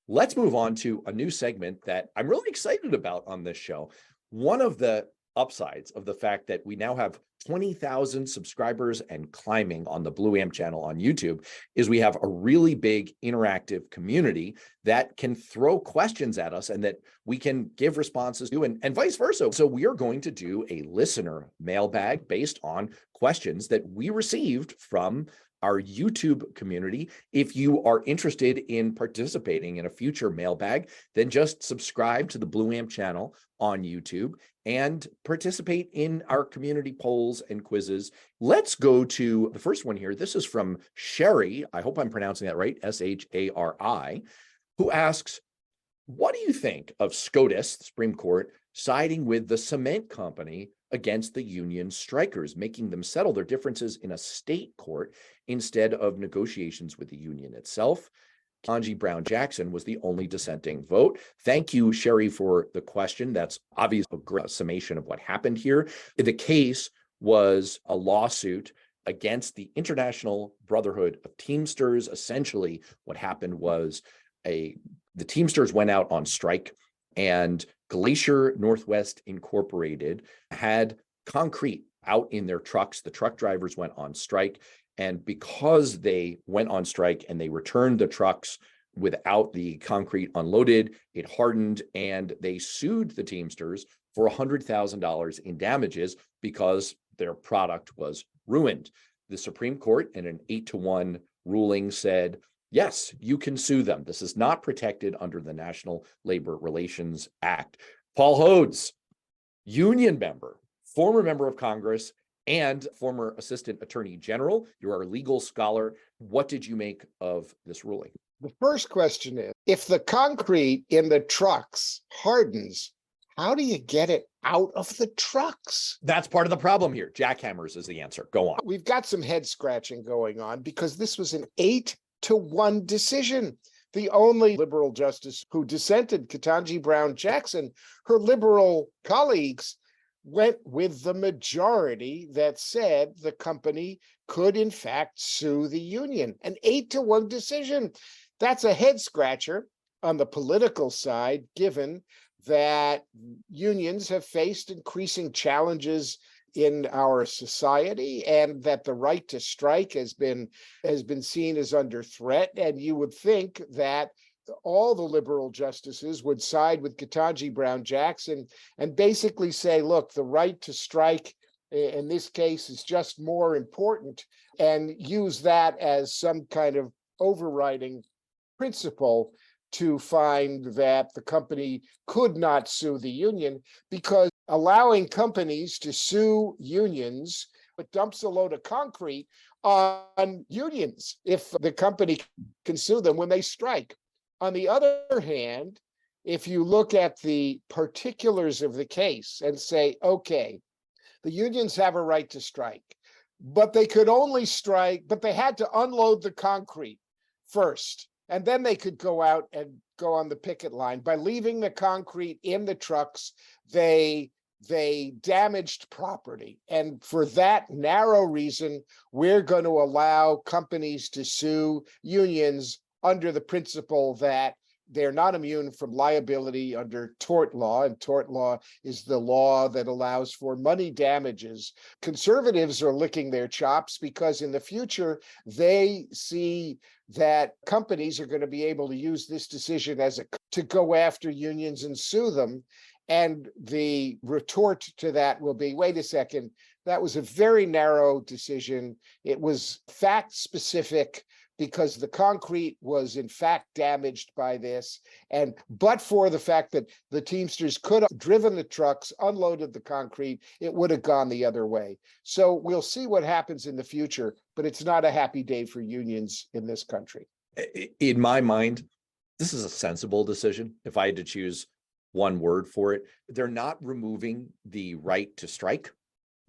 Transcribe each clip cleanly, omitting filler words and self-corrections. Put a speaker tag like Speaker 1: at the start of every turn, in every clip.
Speaker 1: Let's move on to a new segment that I'm really excited about on this show. One of the upsides of the fact that we now have 20,000 subscribers and climbing on the Blue Amp channel on YouTube is we have a really big interactive community that can throw questions at us and that we can give responses to, and vice versa. So we are going to do a listener mailbag based on questions that we received from our YouTube community. If you are interested in participating in a future mailbag, then just subscribe to the Blue Amp channel on YouTube and participate in our community polls and quizzes. Let's go to the first one here. This is from Sherry. I hope I'm pronouncing that right, Shari, who asks, what do you think of SCOTUS, the Supreme Court, siding with the cement company against the union strikers, making them settle their differences in a state court instead of negotiations with the union itself? Ketanji Brown Jackson was the only dissenting vote. Thank you, Sherry, for the question. That's obviously a great summation of what happened here. The case was a lawsuit against the International Brotherhood of Teamsters. Essentially, what happened was the Teamsters went out on strike, and Glacier Northwest Incorporated had concrete out in their trucks. The truck drivers went on strike. And because they went on strike and they returned the trucks without the concrete unloaded, it hardened, and they sued the Teamsters for $100,000 in damages because their product was ruined. The Supreme Court, in an 8-1 ruling, said, yes, you can sue them. This is not protected under the National Labor Relations Act. Paul Hodes, union member, former member of Congress, and former Assistant Attorney General. You're a legal scholar. What did you make of this ruling?
Speaker 2: The first question is, if the concrete in the trucks hardens, how do you get it out of the trucks?
Speaker 1: That's part of the problem here. Jackhammers is the answer. Go on.
Speaker 2: We've got some head scratching going on because this was an 8-1 decision. The only liberal justice who dissented, Ketanji Brown Jackson, her liberal colleagues went with the majority that said the company could in fact sue the union. An 8-1 decision. That's a head scratcher on the political side, given that unions have faced increasing challenges in our society and that the right to strike has been seen as under threat. And you would think that all the liberal justices would side with Ketanji Brown Jackson and basically say, look, the right to strike in this case is just more important, and use that as some kind of overriding principle to find that the company could not sue the union, because allowing companies to sue unions, it dumps a load of concrete on unions if the company can sue them when they strike. On the other hand, if you look at the particulars of the case and say, okay, the unions have a right to strike, but they could only strike, but they had to unload the concrete first, and then they could go out and go on the picket line. By leaving the concrete in the trucks, they damaged property. And for that narrow reason, we're going to allow companies to sue unions under the principle that they're not immune from liability under tort law, and tort law is the law that allows for money damages. Conservatives are licking their chops because in the future, they see that companies are going to be able to use this decision to go after unions and sue them. And the retort to that will be, wait a second, that was a very narrow decision. It was fact specific, because the concrete was in fact damaged by this. But for the fact that the Teamsters could have driven the trucks, unloaded the concrete, it would have gone the other way. So we'll see what happens in the future, but it's not a happy day for unions in this country.
Speaker 1: In my mind, this is a sensible decision. If I had to choose one word for it, they're not removing the right to strike.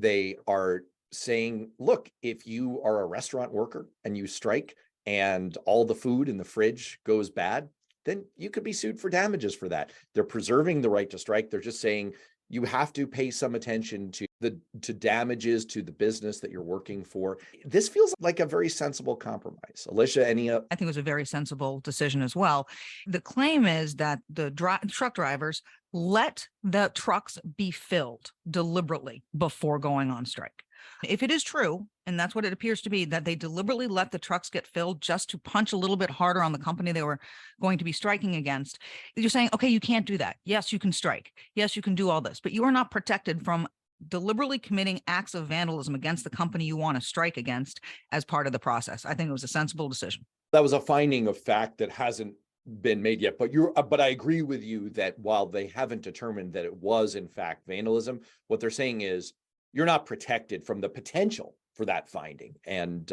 Speaker 1: They are saying, look, if you are a restaurant worker and you strike, and all the food in the fridge goes bad, then you could be sued for damages for that. They're preserving the right to strike. They're just saying you have to pay some attention to to damages to the business that you're working for. This feels like a very sensible compromise. Alicia, any
Speaker 3: I think it was a very sensible decision as well. The claim is that the truck drivers let the trucks be filled deliberately before going on strike. If it is true, and that's what it appears to be, that they deliberately let the trucks get filled just to punch a little bit harder on the company they were going to be striking against, you're saying, okay, you can't do that. Yes, you can strike. Yes, you can do all this, but you are not protected from deliberately committing acts of vandalism against the company you want to strike against as part of the process. I think it was a sensible decision.
Speaker 1: That was a finding of fact that hasn't been made yet, but I agree with you that while they haven't determined that it was in fact vandalism, what they're saying is you're not protected from the potential for that finding. And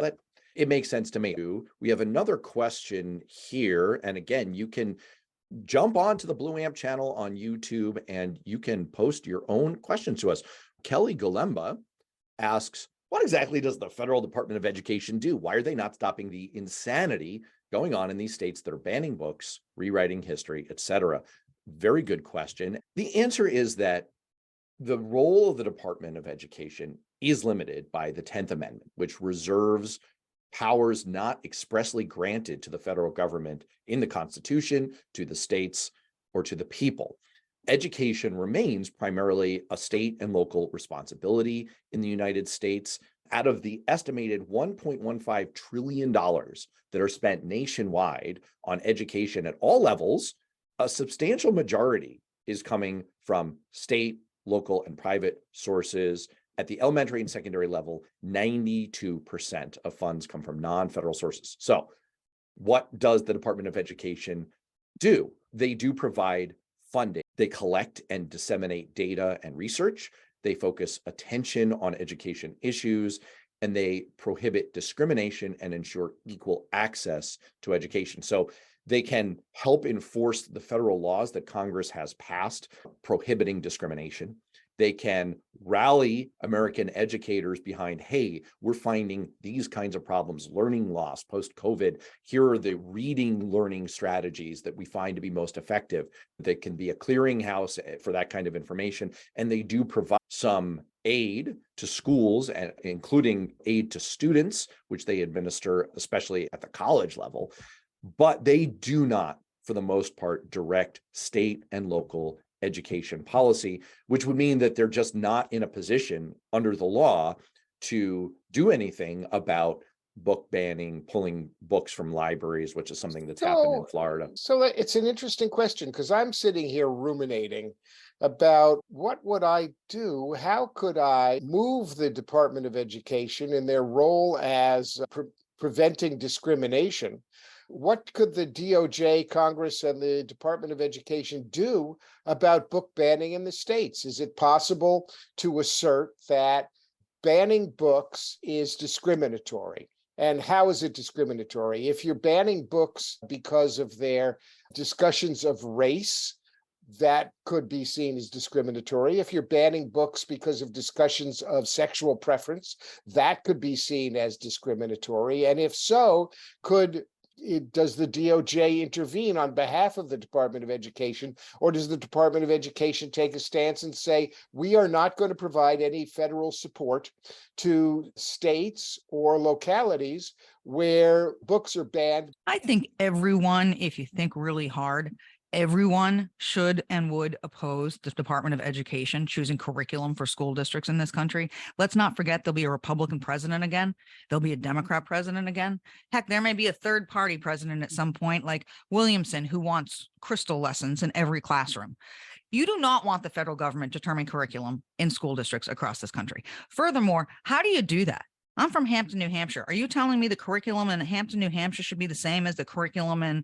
Speaker 1: it makes sense to me. We have another question here. And again, you can jump onto the Blue Amp channel on YouTube and you can post your own questions to us. Kelly Galemba asks, what exactly does the Federal Department of Education do? Why are they not stopping the insanity going on in these states that are banning books, rewriting history, etc.? Very good question. The answer is that the role of the Department of Education is limited by the 10th Amendment, which reserves powers not expressly granted to the federal government in the Constitution, to the states, or to the people. Education remains primarily a state and local responsibility in the United States. Out of the estimated $1.15 trillion that are spent nationwide on education at all levels, a substantial majority is coming from state, local, and private sources. At the elementary and secondary level, 92% of funds come from non-federal sources. So what does the Department of Education do? They do provide funding. They collect and disseminate data and research. They focus attention on education issues, and they prohibit discrimination and ensure equal access to education. So they can help enforce the federal laws that Congress has passed prohibiting discrimination. They can rally American educators behind, hey, we're finding these kinds of problems, learning loss post-COVID. Here are the reading learning strategies that we find to be most effective. That can be a clearinghouse for that kind of information. And they do provide some aid to schools, including aid to students, which they administer, especially at the college level. But they do not, for the most part, direct state and local education policy, which would mean that they're just not in a position under the law to do anything about book banning, pulling books from libraries, which is something that's happened in Florida.
Speaker 2: So it's an interesting question because I'm sitting here ruminating about what would I do? How could I move the Department of Education in their role as preventing discrimination? What could the DOJ, Congress, and the Department of Education do about book banning in the states? Is it possible to assert that banning books is discriminatory? And how is it discriminatory? If you're banning books because of their discussions of race, that could be seen as discriminatory. If you're banning books because of discussions of sexual preference, that could be seen as discriminatory. And if so, does the DOJ intervene on behalf of the Department of Education, or does the Department of Education take a stance and say, we are not going to provide any federal support to states or localities where books are banned?
Speaker 3: I think everyone, if you think really hard, everyone should and would oppose the Department of Education choosing curriculum for school districts in this country. Let's not forget there'll be a Republican president again. There'll be a Democrat president again. Heck, there may be a third party president at some point, like Williamson, who wants crystal lessons in every classroom. You do not want the federal government determining curriculum in school districts across this country. Furthermore, how do you do that? I'm from Hampton, New Hampshire. Are you telling me the curriculum in Hampton, New Hampshire should be the same as the curriculum in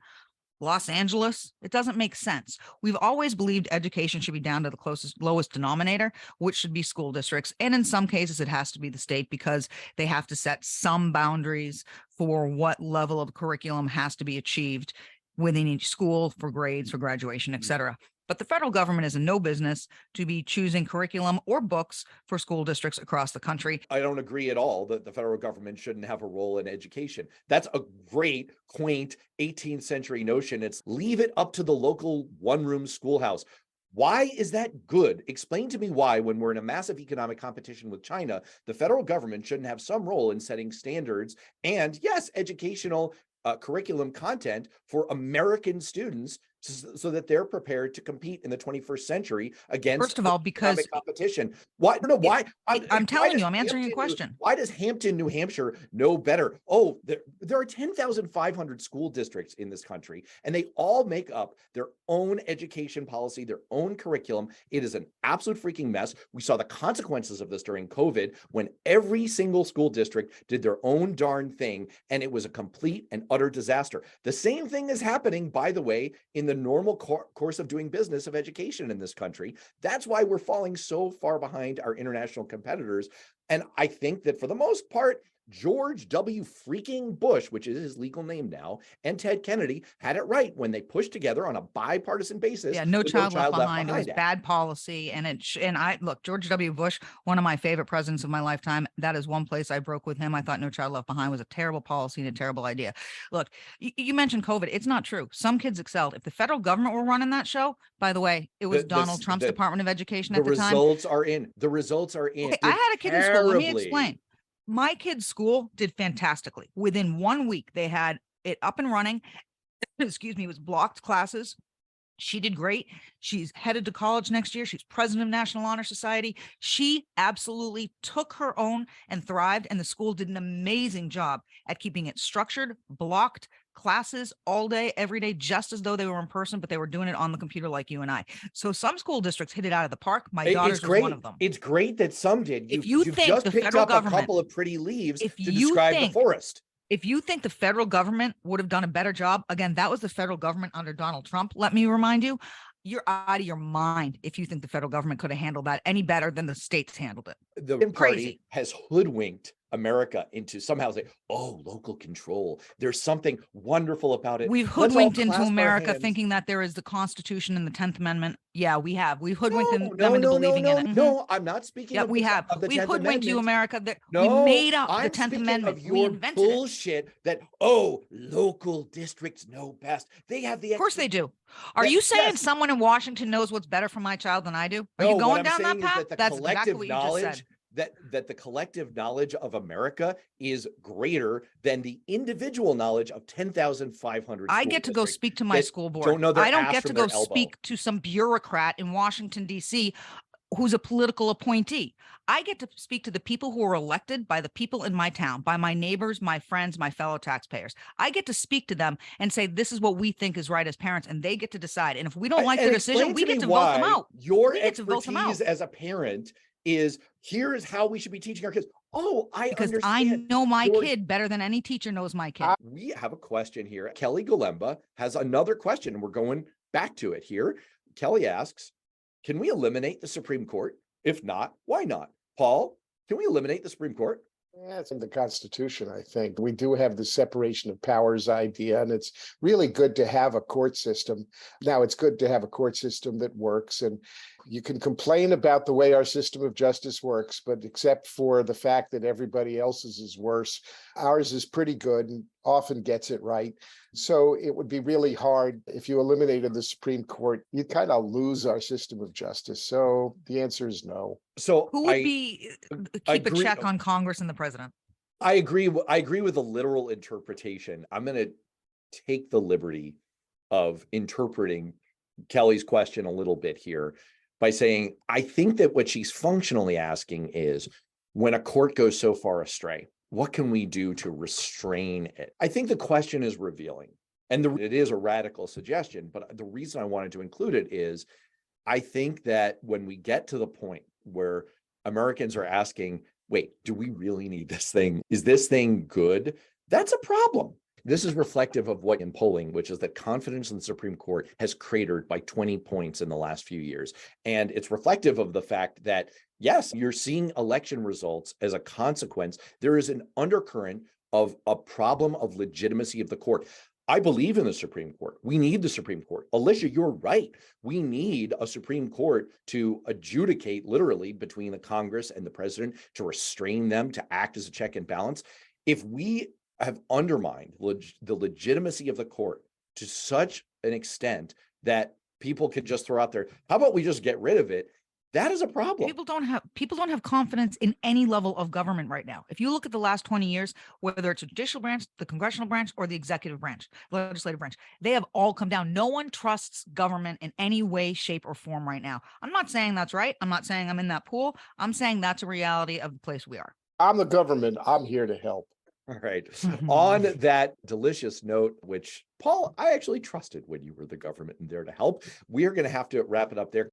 Speaker 3: Los Angeles? It doesn't make sense. We've always believed education should be down to the lowest denominator, which should be school districts. And in some cases, it has to be the state because they have to set some boundaries for what level of curriculum has to be achieved within each school for grades, for graduation, et cetera. But the federal government is in no business to be choosing curriculum or books for school districts across the country.
Speaker 1: I don't agree at all that the federal government shouldn't have a role in education. That's a great, quaint 18th century notion. It's leave it up to the local one-room schoolhouse. Why is that good? Explain to me why, when we're in a massive economic competition with China, the federal government shouldn't have some role in setting standards and, yes, educational curriculum content for American students so that they're prepared to compete in the 21st century against
Speaker 3: First of all, because
Speaker 1: economic competition. Why? No, why?
Speaker 3: I'm telling
Speaker 1: does
Speaker 3: you, I'm answering your
Speaker 1: Hampton,
Speaker 3: question.
Speaker 1: Why does Hampton, New Hampshire know better? Oh, there are 10,500 school districts in this country, and they all make up their own education policy, their own curriculum. It is an absolute freaking mess. We saw the consequences of this during COVID when every single school district did their own darn thing, and it was a complete and utter disaster. The same thing is happening, by the way, in the normal course of doing business of education in this country. That's why we're falling so far behind our international competitors. And I think that for the most part, George W. freaking Bush, which is his legal name now, and Ted Kennedy had it right when they pushed together on a bipartisan basis.
Speaker 3: Yeah, No Child Left Behind. It was bad policy, and I look, George W. Bush, one of my favorite presidents of my lifetime. That is one place I broke with him. I thought No Child Left Behind was a terrible policy and a terrible idea. Look, you mentioned COVID. It's not true. Some kids excelled. If the federal government were running that show, by the way, it was Donald Trump's Department of Education at the time.
Speaker 1: The results are in. The results are in.
Speaker 3: Okay, I had a kid in school. Let me explain. My kid's school did fantastically. Within 1 week, they had it up and running. Excuse me, it was blocked classes. She did great. She's headed to college next year. She's president of National Honor Society. She absolutely took her own and thrived. And the school did an amazing job at keeping it structured, blocked classes all day, every day, just as though they were in person, but they were doing it on the computer like you and I. So some school districts hit it out of the park. My daughter's was one of them.
Speaker 1: It's great that some did.
Speaker 3: If you think
Speaker 1: just
Speaker 3: the
Speaker 1: picked
Speaker 3: federal
Speaker 1: up
Speaker 3: government,
Speaker 1: a couple of pretty leaves
Speaker 3: if
Speaker 1: to
Speaker 3: you
Speaker 1: describe
Speaker 3: think,
Speaker 1: the forest.
Speaker 3: If you think the federal government would have done a better job, again, that was the federal government under Donald Trump. Let me remind you, you're out of your mind if you think the federal government could have handled that any better than the states handled it.
Speaker 1: The party has hoodwinked America into somehow saying, oh, local control. There's something wonderful about it.
Speaker 3: We've hoodwinked into America thinking that there is the Constitution and the 10th Amendment. Yeah, we have. We've hoodwinked them into believing in it.
Speaker 1: No, I'm not speaking
Speaker 3: of
Speaker 1: we have.
Speaker 3: We hoodwinked you, America. That we made up the 10th Amendment.
Speaker 1: Of your bullshit that, oh, local districts know best. They have the.
Speaker 3: Of course they do. Are you saying someone in Washington knows what's better for my child than I do? Are you going down that path?
Speaker 1: That's exactly what you just said. That the collective knowledge of America is greater than the individual knowledge of 10,500.
Speaker 3: I get to go speak to my school board. I don't get to go speak to some bureaucrat in Washington, D.C. who's a political appointee. I get to speak to the people who are elected by the people in my town, by my neighbors, my friends, my fellow taxpayers. I get to speak to them and say, this is what we think is right as parents, and they get to decide. And if we don't like their decision, we get to vote them out.
Speaker 1: Your expertise as a parent is, here is how we should be teaching our kids. Oh,
Speaker 3: because I know my kid better than any teacher knows my kid.
Speaker 1: We have a question here. Kelly Galemba has another question, and we're going back to it here. Kelly asks, can we eliminate the Supreme Court? If not, why not? Paul, can we eliminate the Supreme Court?
Speaker 2: Yeah, it's in the Constitution, I think. We do have the separation of powers idea, and it's really good to have a court system. Now, it's good to have a court system that works, and you can complain about the way our system of justice works, but except for the fact that everybody else's is worse, ours is pretty good and often gets it right. So it would be really hard if you eliminated the Supreme Court. You'd kind of lose our system of justice. So the answer is no.
Speaker 1: So
Speaker 3: who would keep a check on Congress and the president?
Speaker 1: I agree with the literal interpretation. I'm going to take the liberty of interpreting Kelly's question a little bit here by saying, I think that what she's functionally asking is, when a court goes so far astray, what can we do to restrain it? I think the question is revealing, and it is a radical suggestion, but the reason I wanted to include it is, I think that when we get to the point where Americans are asking, wait, do we really need this thing? Is this thing good? That's a problem. This is reflective of what in polling, which is that confidence in the Supreme Court has cratered by 20 points in the last few years. And it's reflective of the fact that, yes, you're seeing election results as a consequence. There is an undercurrent of a problem of legitimacy of the court. I believe in the Supreme Court. We need the Supreme Court. Alicia, you're right. We need a Supreme Court to adjudicate literally between the Congress and the president, to restrain them, to act as a check and balance. If we have undermined the legitimacy of the court to such an extent that people can just throw out there, how about we just get rid of it? That is a problem.
Speaker 3: People don't have confidence in any level of government right now. If you look at the last 20 years, whether it's a judicial branch, the congressional branch, or the executive branch, legislative branch, they have all come down. No one trusts government in any way, shape, or form right now. I'm not saying that's right. I'm not saying I'm in that pool. I'm saying that's a reality of the place we are.
Speaker 2: I'm the government. I'm here to help.
Speaker 1: All right. On that delicious note, which Paul, I actually trusted when you were the government and there to help, we are going to have to wrap it up there.